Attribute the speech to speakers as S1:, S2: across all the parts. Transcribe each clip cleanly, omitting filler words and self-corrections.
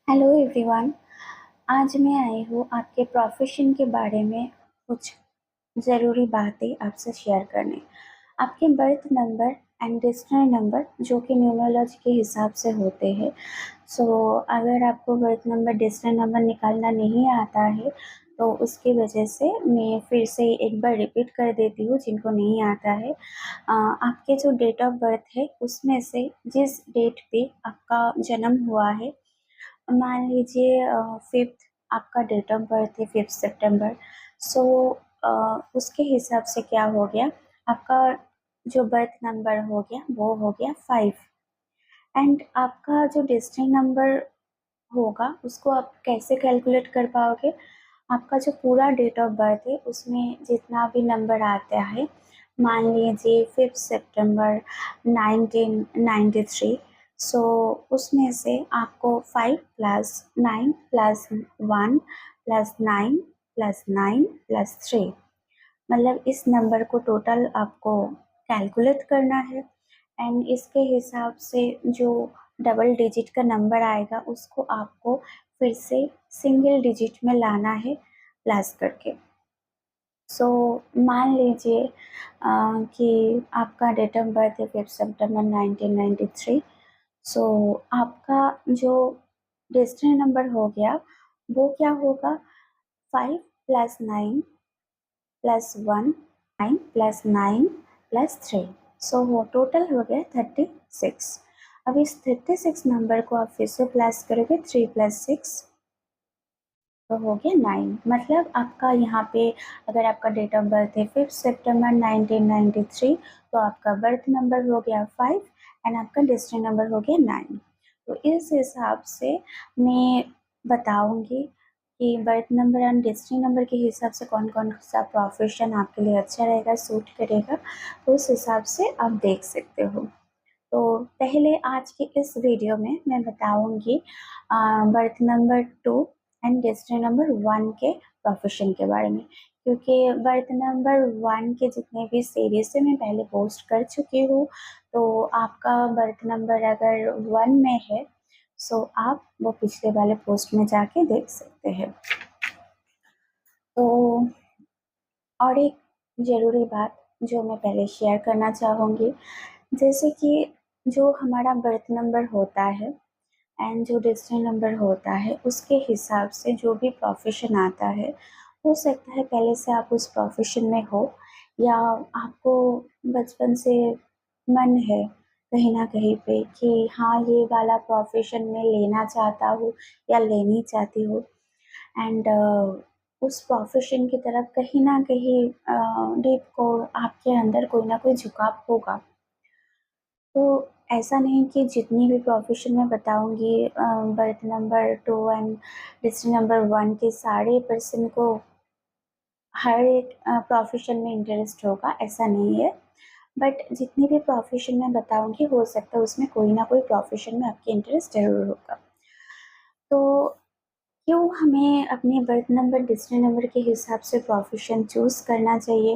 S1: Hello everyone. आज मैं आई हूँ आपके प्रोफेशन के बारे में कुछ ज़रूरी बातें आपसे शेयर करने। आपके birth number and destiny number जो कि न्यूमरोलॉजी के हिसाब से होते हैं। अगर आपको बर्थ नंबर डेस्टिनी नंबर निकालना नहीं आता है तो उसकी वजह से मैं फिर से एक बार रिपीट कर देती हूँ जिनको नहीं आता है। आपके जो डेट ऑफ बर्थ है उसमें से जिस डेट पे आपका जन्म हुआ है, मान लीजिए 5th आपका डेट ऑफ बर्थ है 5 सितंबर। सो उसके हिसाब से क्या हो गया, आपका जो बर्थ नंबर हो गया वो हो गया 5। एंड आपका जो डेस्टिनी नंबर होगा उसको आप कैसे कैलकुलेट कर पाओगे। आपका जो पूरा डेट ऑफ बर्थ है उसमें जितना भी नंबर आता है, मान लीजिए 5 सितंबर 1993, सो उसमें से आपको 5 plus 9 plus 1 plus 9 plus 9 plus 3, मतलब इस नंबर को टोटल आपको कैलकुलेट करना है। एंड इसके हिसाब से जो डबल डिजिट का नंबर आएगा उसको आपको फिर से सिंगल डिजिट में लाना है प्लस करके। मान लीजिए कि आपका डेट ऑफ बर्थ है 5 सितंबर 1993। सो आपका जो डेस्टिनी नंबर हो गया वो क्या होगा, 5 प्लस 9 प्लस 1, 9 प्लस 9 प्लस 3। वो टोटल हो गया 36। अब इस 36 नंबर को आप फिर से प्लस करोगे, 3 प्लस 6 तो हो गया 9। मतलब आपका यहाँ पे अगर आपका डेट ऑफ बर्थ है 5 सितंबर 1993 तो आपका बर्थ नंबर हो गया 5 एंड आपका डेस्टिनी नंबर हो गया 9। तो इस हिसाब से मैं बताऊंगी कि birth number and destiny number के हिसाब से कौन कौन सा प्रोफेशन आपके लिए अच्छा रहेगा, सूट करेगा, तो उस हिसाब से आप देख सकते हो। तो पहले आज के इस वीडियो में मैं बताऊंगी birth number 2 and destiny number 1 के प्रोफेशन के बारे में, क्योंकि बर्थ नंबर 1 के जितने भी सीरीज से मैं पहले पोस्ट कर चुकी हूँ। तो आपका बर्थ नंबर अगर 1 में है आप वो पिछले वाले पोस्ट में जाके देख सकते हैं। तो और एक ज़रूरी बात जो मैं पहले शेयर करना चाहूँगी, जैसे कि जो हमारा बर्थ नंबर होता है एंड जो डेस्टिनी नंबर होता है उसके हिसाब से जो भी प्रोफेशन आता है, हो सकता है पहले से आप उस प्रोफेशन में हो या आपको बचपन से मन है कहीं ना कहीं पे कि हाँ ये वाला प्रोफेशन मैं लेना चाहता हूँ या लेनी चाहती हूँ। एंड उस प्रोफेशन की तरफ कहीं ना कहीं डीप को आपके अंदर कोई ना कोई झुकाव होगा। तो ऐसा नहीं कि जितनी भी प्रोफेशन मैं बताऊंगी birth number 2 and destiny number 1 के सारे पर्सन को हर एक प्रोफेशन में इंटरेस्ट होगा, ऐसा नहीं है। बट जितनी भी प्रोफेशन मैं बताऊंगी हो सकता है उसमें कोई ना कोई प्रोफेशन में आपकी इंटरेस्ट जरूर होगा। तो क्यों हमें अपने बर्थ नंबर डेस्टिनी नंबर के हिसाब से प्रोफेशन चूज़ करना चाहिए,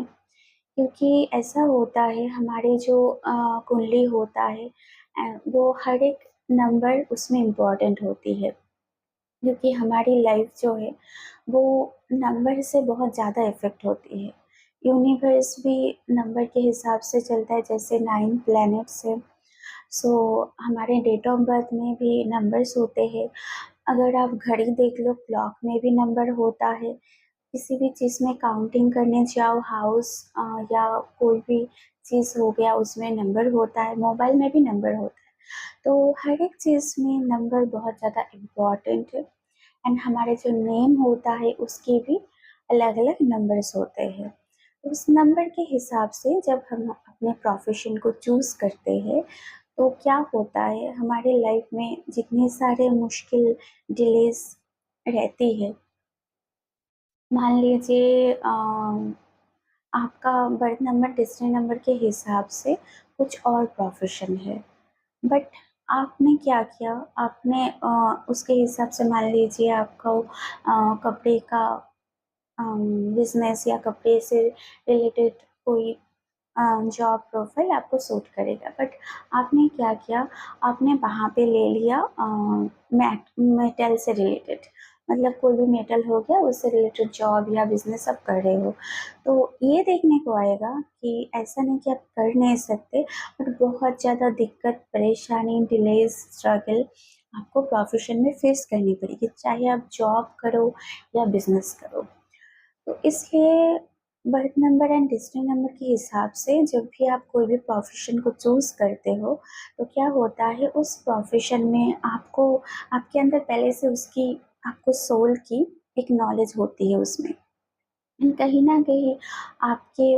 S1: क्योंकि ऐसा होता है हमारे जो कुंडली होता है वो हर एक नंबर उसमें इम्पोर्टेंट होती है, क्योंकि हमारी लाइफ जो है वो नंबर से बहुत ज़्यादा इफ़ेक्ट होती है। यूनिवर्स भी नंबर के हिसाब से चलता है, जैसे 9 प्लैनेट्स है। हमारे डेट ऑफ बर्थ में भी नंबर्स होते हैं। अगर आप घड़ी देख लो, क्लॉक में भी नंबर होता है। किसी भी चीज़ में काउंटिंग करने जाओ, हाउस या कोई भी चीज़ हो गया उसमें नंबर होता है, मोबाइल में भी नंबर होता है। तो हर एक चीज़ में नंबर बहुत ज़्यादा इम्पॉर्टेंट है। एंड हमारे जो नेम होता है उसके भी अलग अलग नंबर्स होते हैं। उस नंबर के हिसाब से जब हम अपने प्रोफेशन को चूज़ करते हैं तो क्या होता है, हमारे लाइफ में जितने सारे मुश्किल डिलेस रहती है, मान लीजिए आपका बर्थ नंबर डेस्टिनी नंबर के हिसाब से कुछ और प्रोफेशन है, बट आपने क्या किया, आपने उसके हिसाब से मान लीजिए आपका कपड़े का बिजनेस या कपड़े से रिलेटेड कोई जॉब प्रोफाइल आपको सूट करेगा। बट आपने क्या किया, आपने वहाँ पे ले लिया मेटल से रिलेटेड, मतलब कोई भी मेटल हो गया उससे रिलेटेड जॉब या बिजनेस आप कर रहे हो। तो ये देखने को आएगा कि ऐसा नहीं कि आप कर नहीं सकते, बट बहुत ज़्यादा दिक्कत, परेशानी, डिलेज, स्ट्रगल आपको प्रोफेशन में फेस करनी पड़ेगी, चाहे आप जॉब करो या बिजनेस करो। तो इसलिए birth number and district number के हिसाब से जब भी आप कोई भी प्रोफेशन को चूज़ करते हो, तो क्या होता है उस प्रोफेशन में आपको, आपके अंदर पहले से उसकी, आपको सोल की एक नॉलेज होती है उसमें। कहीं न कहीं आपके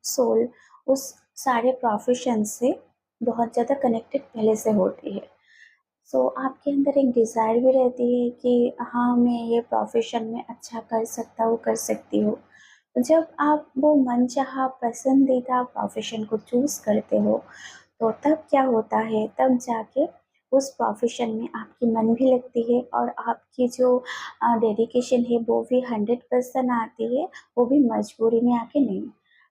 S1: सोल उस सारे प्रोफेशन से बहुत ज़्यादा कनेक्टेड पहले से होती है। सो आपके अंदर एक डिज़ायर भी रहती है कि हाँ, मैं ये प्रोफेशन में अच्छा कर सकता हूँ, कर सकती हूँ। तो जब आप वो मनचाहा पसंदीदा प्रोफेशन को चूज़ करते हो, तो तब क्या होता है, तब जाके उस प्रोफेशन में आपकी मन भी लगती है और आपकी जो डेडिकेशन है वो भी 100% आती है, वो भी मजबूरी में आके नहीं।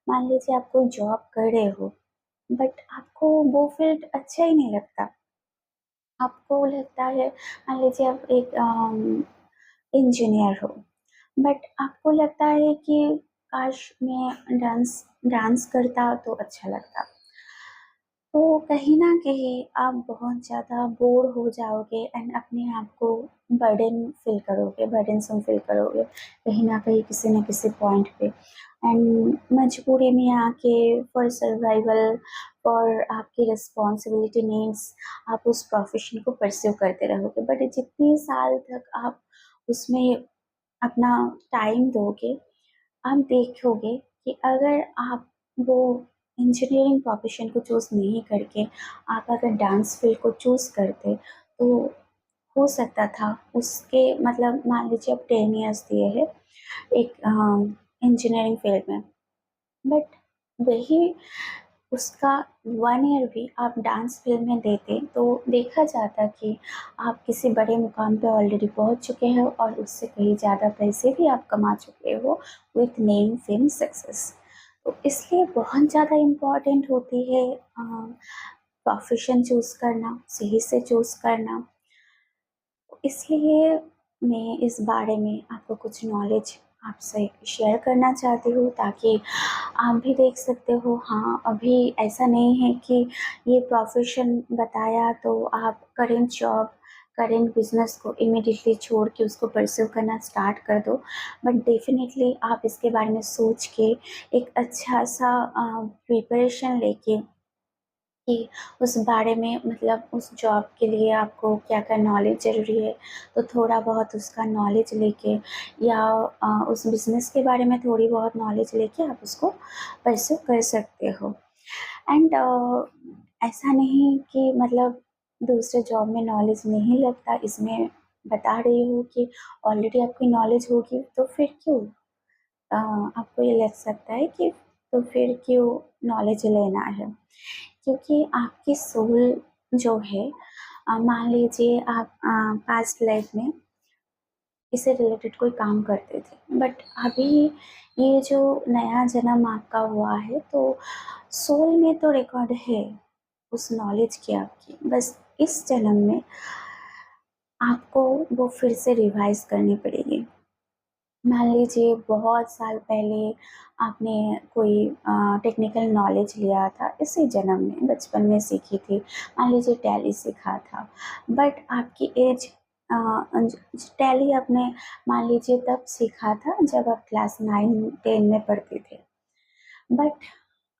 S1: मान लीजिए आप कोई जॉब कर रहे हो, बट आपको वो फील्ड अच्छा ही नहीं लगता। आपको लगता है, मान लीजिए आप एक इंजीनियर हो, बट आपको लगता है कि काश मैं डांस डांस करता तो अच्छा लगता। तो कहीं न कहीं आप बहुत ज़्यादा बोर हो जाओगे एंड अपने आप को बर्डन फ़ील करोगे, बर्डनसम फ़ील करोगे, कहीं न कहीं किसी न किसी पॉइंट पे। एंड मजबूरी में आके फॉर सर्वाइवल, फॉर आपकी रिस्पॉन्सिबिलिटी नीड्स, आप उस प्रोफ़ेशन को परस्यू करते रहोगे। बट जितने साल तक आप उसमें अपना टाइम दोगे, आप देखोगे कि अगर आप वो इंजीनियरिंग प्रोफेशन को चूज़ नहीं करके आप अगर डांस फील्ड को चूज़ करते, तो हो सकता था उसके, मतलब मान लीजिए आप 10 इयर्स दिए हैं एक इंजीनियरिंग फील्ड में, बट वही उसका 1 ईयर भी आप डांस फील्ड में देते, तो देखा जाता कि आप किसी बड़े मुकाम पे ऑलरेडी पहुंच चुके हो और उससे कहीं ज़्यादा पैसे भी आप कमा चुके हो विथ नेम, फेम, सक्सेस। तो इसलिए बहुत ज़्यादा इम्पॉर्टेंट होती है प्रोफेशन चूज़ करना, सही से चूज़ करना। इसलिए मैं इस बारे में आपको कुछ नॉलेज आपसे शेयर करना चाहती हूँ, ताकि आप भी देख सकते हो। हाँ, अभी ऐसा नहीं है कि ये प्रोफ़ेशन बताया तो आप करेंट जॉब, करेंट बिज़नेस को इमीडिएटली छोड़ के उसको परस्यू करना स्टार्ट कर दो। बट डेफ़िनेटली आप इसके बारे में सोच के एक अच्छा-सा प्रिपरेशन लेके कि उस बारे में, मतलब उस जॉब के लिए आपको क्या-क्या नॉलेज ज़रूरी है, तो थोड़ा बहुत उसका नॉलेज लेके या उस बिज़नेस के बारे में थोड़ी बहुत नॉलेज लेके आप उसको परस्यू कर सकते हो। एंड ऐसा नहीं कि मतलब दूसरे जॉब में नॉलेज नहीं लगता, इसमें बता रही हूँ कि ऑलरेडी आपकी नॉलेज होगी, तो फिर क्यों आपको ये लग सकता है कि तो फिर क्यों नॉलेज लेना है? क्योंकि आपकी सोल जो है, मान लीजिए आप पास्ट लाइफ में इससे रिलेटेड कोई काम करते थे, बट अभी ये जो नया जन्म आपका हुआ है, तो सोल में तो रिकॉर्ड है उस नॉलेज की आपकी, बस इस जन्म में आपको वो फिर से रिवाइज करनी पड़ेगी। मान लीजिए बहुत साल पहले आपने कोई टेक्निकल नॉलेज लिया था, इसी जन्म में बचपन में सीखी थी, मान लीजिए टैली सीखा था, बट आपकी एज टैली आपने मान लीजिए तब सीखा था जब आप क्लास 9-10 में पढ़ते थे, बट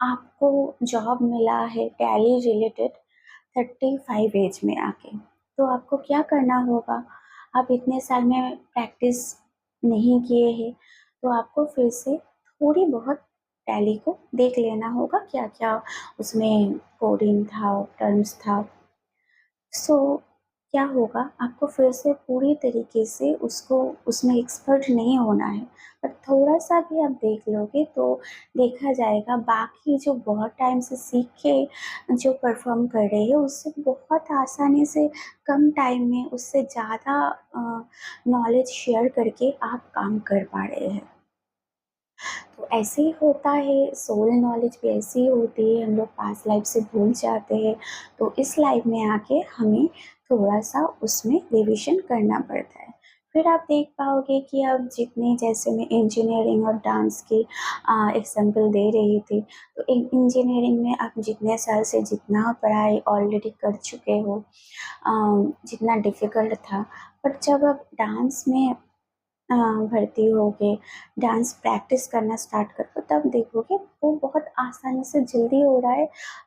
S1: आपको जॉब मिला है टैली रिलेटेड 35 एज में आके, तो आपको क्या करना होगा? आप इतने साल में प्रैक्टिस नहीं किए हैं, तो आपको फिर से थोड़ी बहुत टैली को देख लेना होगा, क्या-क्या उसमें कोडिंग था, टर्म्स था। सो क्या होगा, आपको फिर से पूरी तरीके से उसको, उसमें एक्सपर्ट नहीं होना है, बट थोड़ा-सा भी आप देख लोगे तो देखा जाएगा बाकी जो बहुत टाइम से सीख के जो परफ़ॉर्म कर रहे हैं उससे बहुत आसानी से कम टाइम में उससे ज़्यादा नॉलेज शेयर करके आप काम कर पा रहे हैं। तो ऐसे ही होता है, सोल नॉलेज भी ऐसी ही होती है, हम लोग पास्ट लाइफ से भूल जाते हैं, तो इस लाइफ में आके हमें थोड़ा सा उसमें रिविजन करना पड़ता है। फिर आप देख पाओगे कि अब जितने, जैसे मैं इंजीनियरिंग और डांस की एग्जाम्पल दे रही थी, तो इंजीनियरिंग में आप जितने साल से जितना पढ़ाई ऑलरेडी कर चुके हो, जितना डिफ़िकल्ट था, बट जब आप डांस में भर्ती होगे, डांस प्रैक्टिस करना स्टार्ट करो, तब देखोगे वो बहुत आसानी से जल्दी हो रहा है,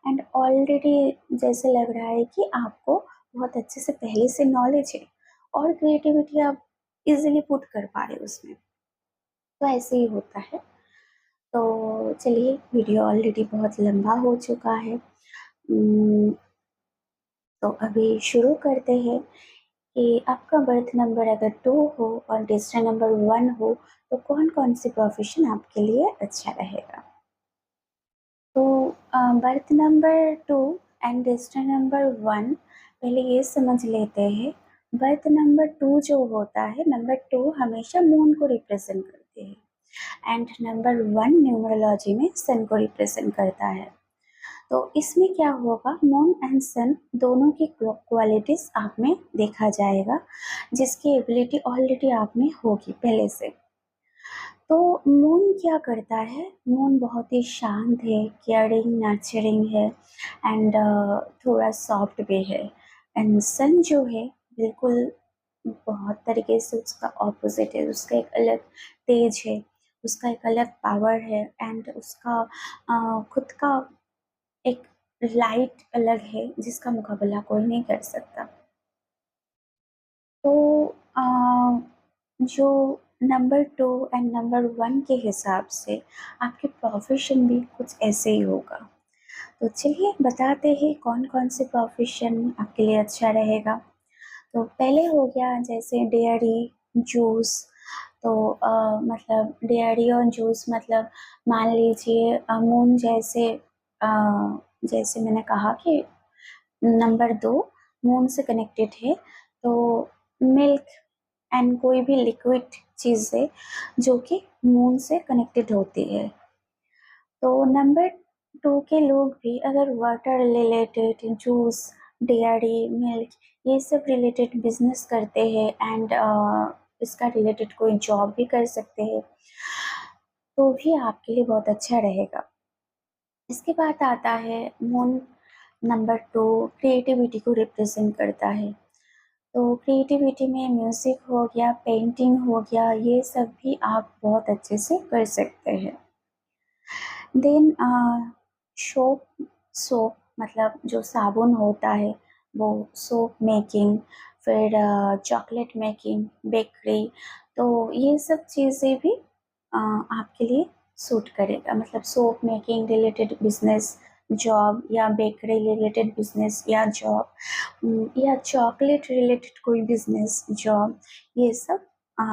S1: एंड ऑलरेडी जैसे लग रहा है कि आपको बहुत अच्छे से पहले से नॉलेज है, और क्रिएटिविटी आप इजीली पुट कर पा रहे हो उसमें। तो ऐसे ही होता है। तो चलिए, वीडियो ऑलरेडी बहुत लंबा हो चुका है, तो अभी शुरू करते हैं कि आपका बर्थ नंबर अगर 2 हो और रजिस्टर नंबर 1 हो, तो कौन कौन सी प्रोफेशन आपके लिए अच्छा रहेगा। तो birth number 2 and register number 1, पहले ये समझ लेते हैं। बर्थ नंबर 2 जो होता है, नंबर 2 हमेशा मून को रिप्रेजेंट करते हैं, एंड नंबर 1 न्यूमरोलॉजी में सन को रिप्रेजेंट करता है। तो इसमें क्या होगा, मून एंड सन दोनों की क्वालिटीज आप में देखा जाएगा, जिसकी एबिलिटी ऑलरेडी आप में होगी पहले से। तो मून क्या करता है, मून बहुत ही शांत है, केयरिंग, नर्चरिंग है, एंड थोड़ा सॉफ्ट भी है। एंड सन जो है, बिल्कुल बहुत तरीके से उसका ऑपोजिट है, उसका एक अलग तेज है, उसका एक अलग पावर है, एंड उसका खुद का एक लाइट अलग है, जिसका मुकाबला कोई नहीं कर सकता। तो अ, जो नंबर 2 एंड नंबर 1 के हिसाब से आपके प्रोफेशन भी कुछ ऐसे ही होगा। तो चलिए बताते हैं कौन कौन से प्रोफेशन आपके लिए अच्छा रहेगा। तो पहले हो गया जैसे डेयरी, जूस। तो मतलब डेयरी और जूस मतलब, मान लीजिए अमूल जैसे, अ, जैसे मैंने कहा कि नंबर 2 मून से कनेक्टेड है, तो मिल्क एंड कोई भी लिक्विड चीज़ें जो कि मून से कनेक्टेड होती है। तो नंबर 2 के लोग भी अगर water related, juice, dairy, milk, ये सब रिलेटेड बिजनेस करते हैं, एंड इसका रिलेटेड कोई जॉब भी कर सकते हैं, तो भी आपके लिए बहुत अच्छा रहेगा। इसके बाद आता है मून नंबर 2, क्रिएटिविटी को रिप्रेजेंट करता है। तो क्रिएटिविटी में म्यूज़िक हो गया, पेंटिंग हो गया, ये सब भी आप बहुत अच्छे से कर सकते हैं। देन सोप, सोप मतलब जो साबुन होता है, वो सोप मेकिंग, फिर चॉकलेट मेकिंग, बेकरी, तो ये सब चीज़ें भी आपके लिए सूट करेगा। मतलब soap making related business, job, या बेकरी रिलेटेड बिजनेस या जॉब, या चॉकलेट रिलेटेड कोई बिजनेस, जॉब, ये सब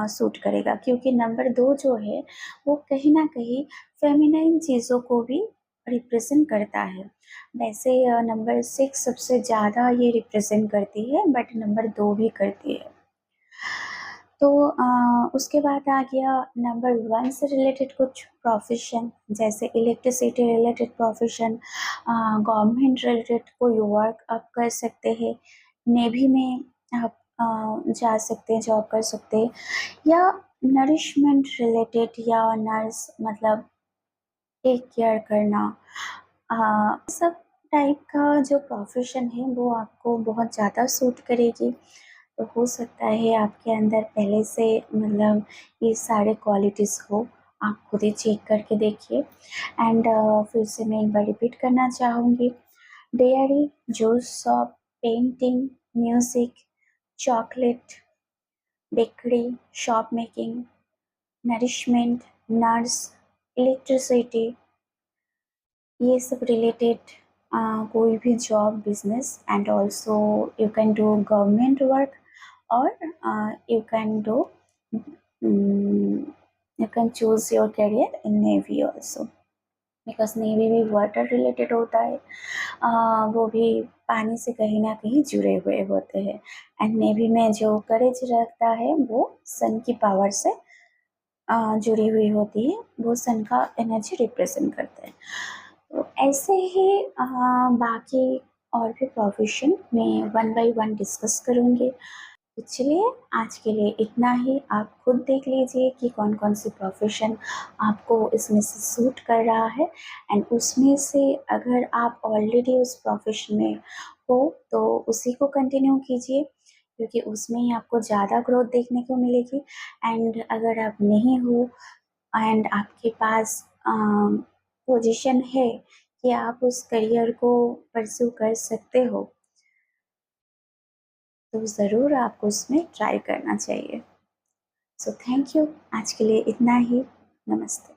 S1: सूट करेगा, क्योंकि नंबर 2 जो है, वो कहीं ना कहीं फेमिनाइन चीज़ों को भी रिप्रेजेंट करता है। वैसे नंबर 6 सबसे ज़्यादा ये रिप्रेजेंट करती है, बट नंबर 2 भी करती है। तो उसके बाद आ गया नंबर 1 से रिलेटेड कुछ प्रोफेशन, जैसे electricity related profession, government related कोई वर्क आप कर सकते हैं, नेवी में आप जा सकते हैं, जॉब कर सकते हैं, या नरिशमेंट रिलेटेड, या नर्स मतलब टेक केयर करना, सब टाइप का जो प्रोफेशन है वो आपको बहुत ज़्यादा सूट करेगी। तो हो सकता है आपके अंदर पहले से मतलब ये सारे क्वालिटीज़ हो, आप खुद ही चेक करके देखिए। एंड फिर से मैं एक बार रिपीट करना चाहूँगी, dairy, juice shop, painting, music, chocolate, bakery, shop making, nourishment, nurse, electricity, ये सब रिलेटेड कोई भी job, business, and also you can do government work, और you can do, you can choose your career in navy also, because navy भी water related होता है, वो भी पानी से कहीं ना कहीं जुड़े हुए होते हैं, एंड नेवी में जो करेज रहता है वो सन की पावर से जुड़ी हुई होती है, वो सन का एनर्जी रिप्रेजेंट करते हैं। तो ऐसे ही बाकी और भी प्रोफेशन मैं वन बाय वन डिस्कस करूँगी। तो चलिए, आज के लिए इतना ही। आप खुद देख लीजिए कि कौन कौन सी प्रोफेशन आपको इसमें से सूट कर रहा है, एंड उसमें से अगर आप ऑलरेडी उस प्रोफेशन में हो तो उसी को कंटिन्यू कीजिए, क्योंकि उसमें ही आपको ज़्यादा ग्रोथ देखने को मिलेगी। एंड अगर आप नहीं हो एंड आपके पास पोजीशन है कि आप उस करियर को परस्यू कर सकते हो, तो ज़रूर आपको उसमें ट्राई करना चाहिए। सो थैंक यू, आज के लिए इतना ही। नमस्ते।